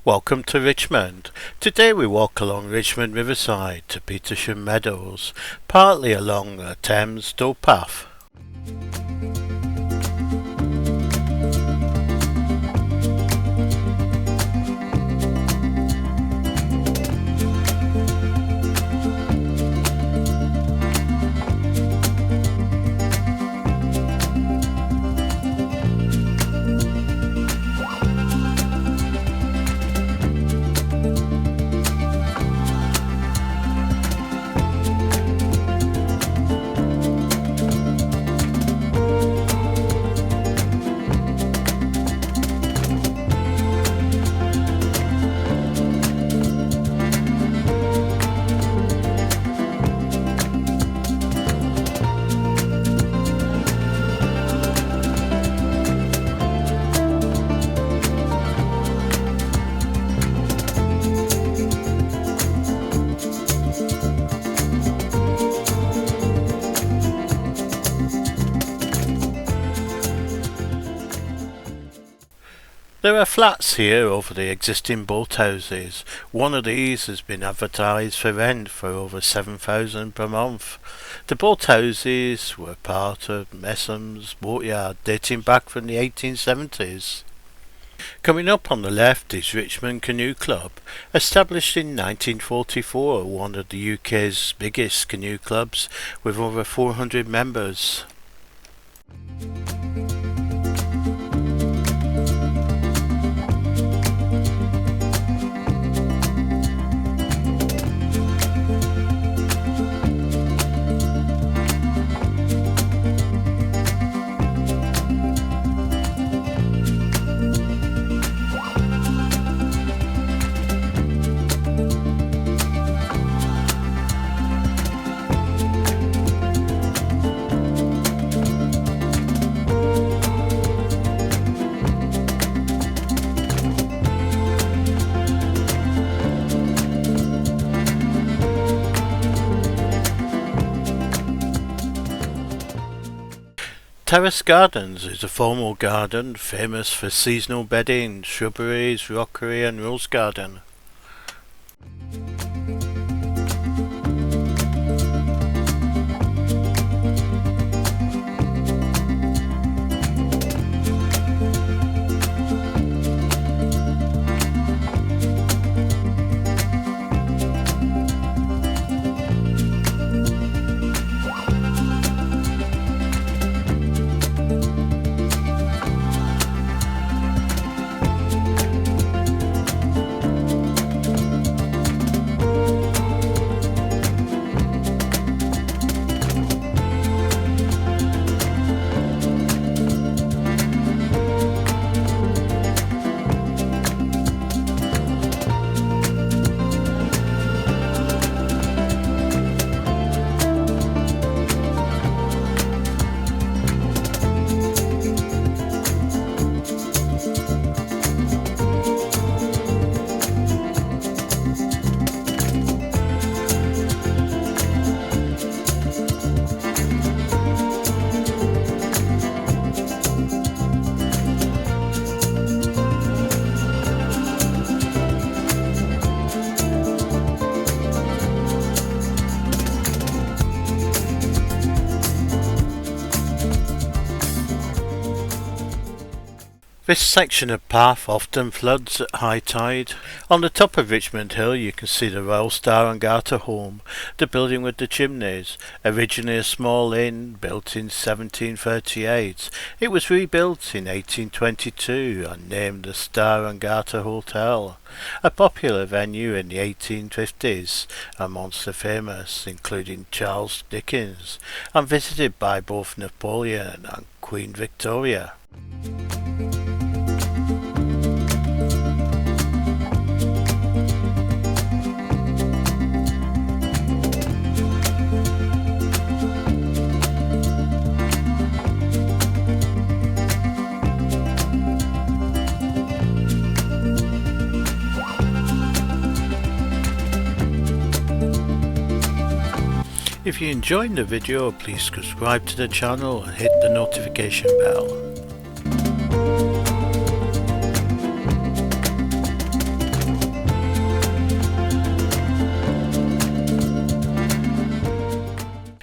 Welcome to Richmond. Today we walk along Richmond Riverside to Petersham Meadows, partly along the Thames towpath. There are flats here over the existing boathouses. One of these has been advertised for rent for over £7,000 per month. The boathouses were part of Messham's boatyard dating back from the 1870s. Coming up on the left is Richmond Canoe Club, established in 1944, one of the UK's biggest canoe clubs with over 400 members. Terrace Gardens is a formal garden famous for seasonal bedding, shrubberies, rockery and rose garden. This section of path often floods at high tide. On the top of Richmond Hill you can see the Royal Star and Garter home, the building with the chimneys. Originally a small inn, built in 1738, it was rebuilt in 1822 and named the Star and Garter Hotel. A popular venue in the 1850s, amongst the famous, including Charles Dickens, and visited by both Napoleon and Queen Victoria. If you enjoyed the video, please subscribe to the channel and hit the notification bell.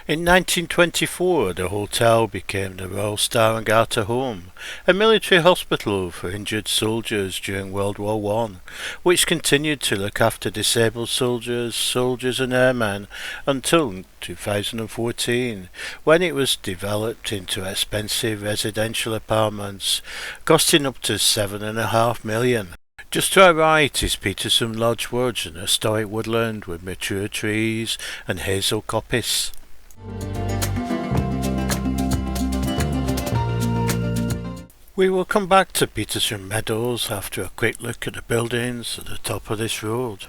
In 1924, the hotel became the Royal Star and Garter Home, a military hospital for injured soldiers during World War One, which continued to look after disabled soldiers and airmen until 2014, when it was developed into expensive residential apartments, costing up to £7.5 million. Just to our right is Petersham Lodge Woods, an historic woodland with mature trees and hazel coppice. We will come back to Petersham Meadows after a quick look at the buildings at the top of this road.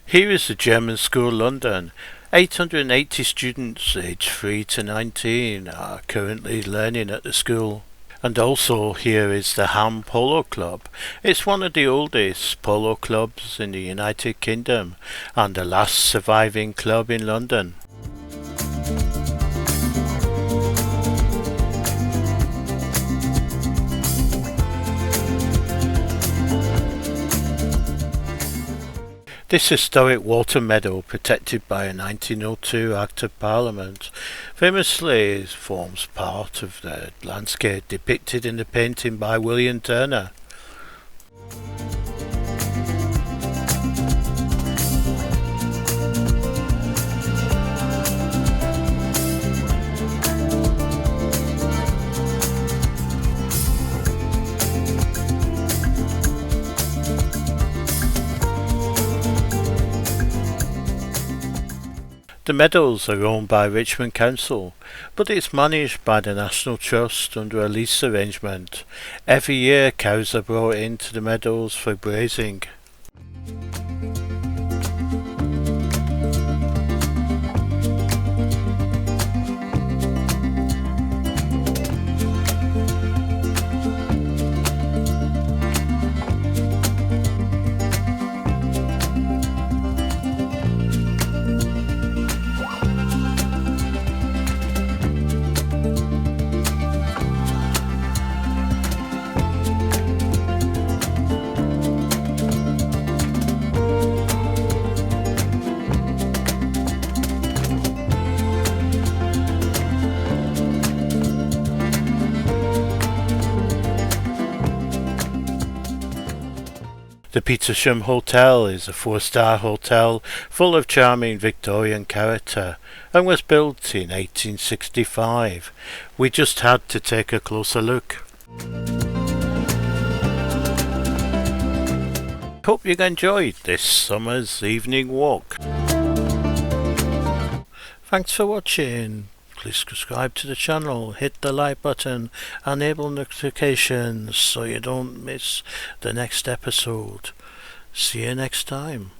Here is the German School London. 880 students aged 3 to 19 are currently learning at the school. And also here is the Ham Polo Club. It's one of the oldest polo clubs in the United Kingdom and the last surviving club in London. This historic water meadow, protected by a 1902 Act of Parliament, famously forms part of the landscape depicted in the painting by William Turner. The meadows are owned by Richmond Council, but it's managed by the National Trust under a lease arrangement. Every year cows are brought into the meadows for grazing. The Petersham Hotel is a 4-star hotel full of charming Victorian character and was built in 1865. We just had to take a closer look. Hope you enjoyed this summer's evening walk. Thanks for watching. Please subscribe to the channel, hit the like button, enable notifications so you don't miss the next episode. See you next time.